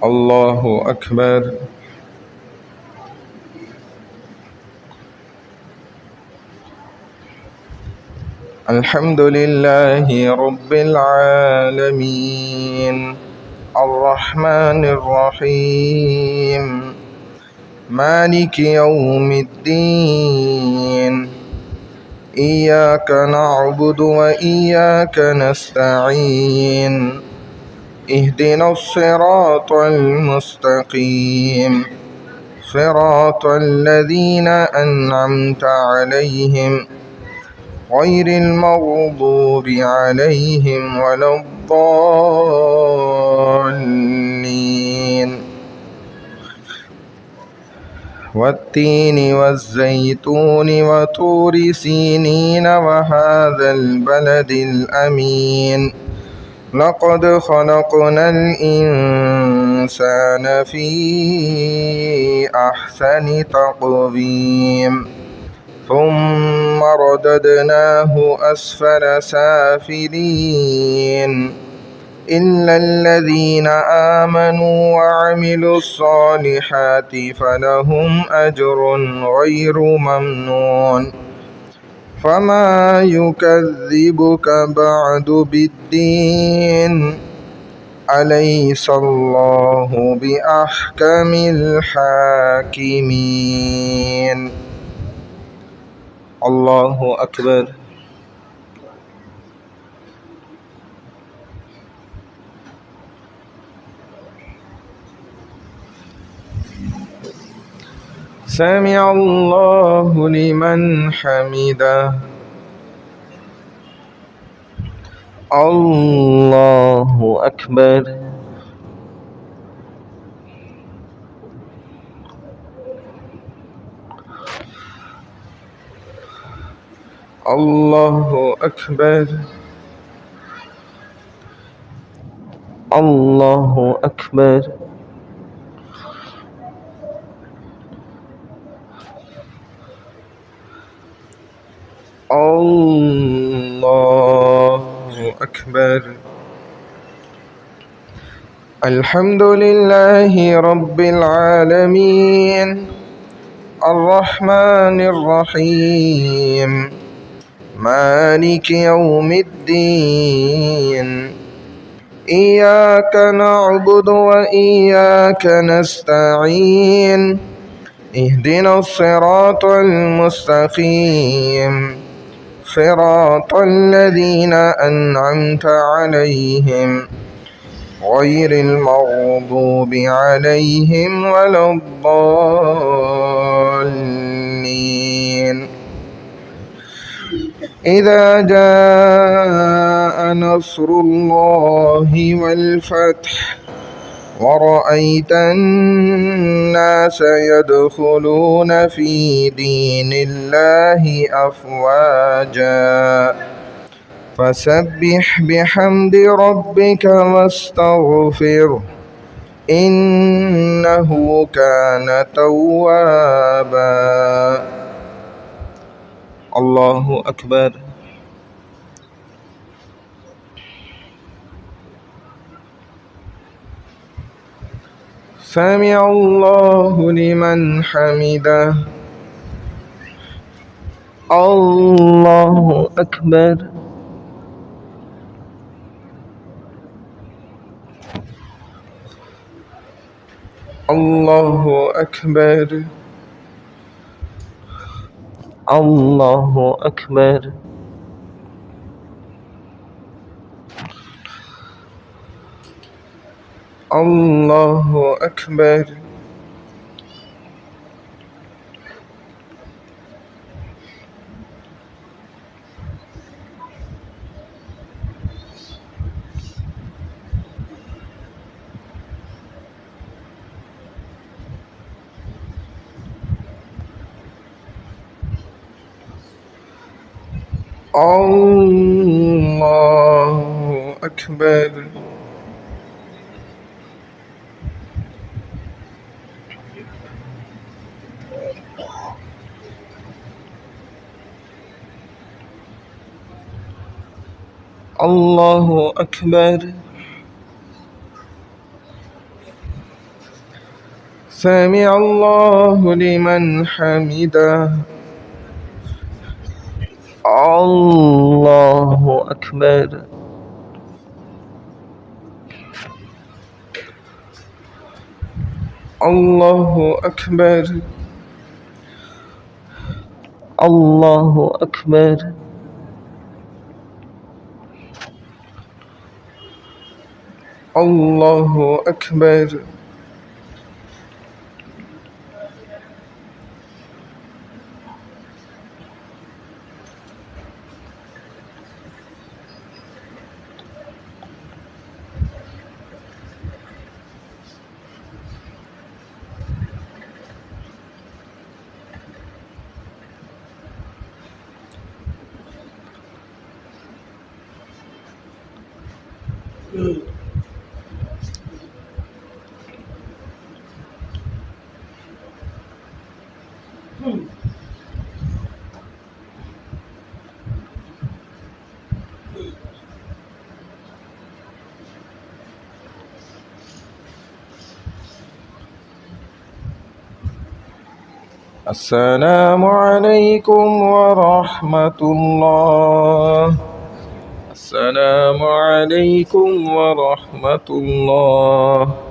الله أكبر. الحمد لله رب العالمين الرحمن الرحيم مالك يوم الدين إياك نعبد وإياك نستعين اهدنا الصراط المستقيم صراط الذين أنعمت عليهم غير المغضوب عليهم ولا الضالين. والتين والزيتون وطور سينين وهذا البلد الأمين لقد خلقنا الإنسان في أحسن تقويم ثم رددناه أسفل سافلين إلا الذين آمنوا وعملوا الصالحات فلهم أجر غير ممنون. فما يكذبك بعد بالدين أليس الله بأحكم الحاكمين. الله أكبر. سمع الله لمن حمده. الله أكبر. الله أكبر. الله أكبر. الله أكبر. الحمد لله رب العالمين الرحمن الرحيم مالك يوم الدين إياك نعبد وإياك نستعين اهدنا الصراط المستقيم صراط الذين أنعمت عليهم غير المغضوب عليهم ولا الضالين. إذا جاء نصر الله والفتح ورأيت الناس يدخلون في دين الله أفواجا فسبح بحمد ربك واستغفره إنه كان توابا. الله أكبر. سمع الله لمن حمده. الله أكبر. الله أكبر. الله أكبر. الله أكبر. الله أكبر. الله أكبر. سمع الله لمن حمده الله أكبر الله أكبر الله أكبر الله أكبر السلام عليكم ورحمة الله السلام عليكم ورحمة الله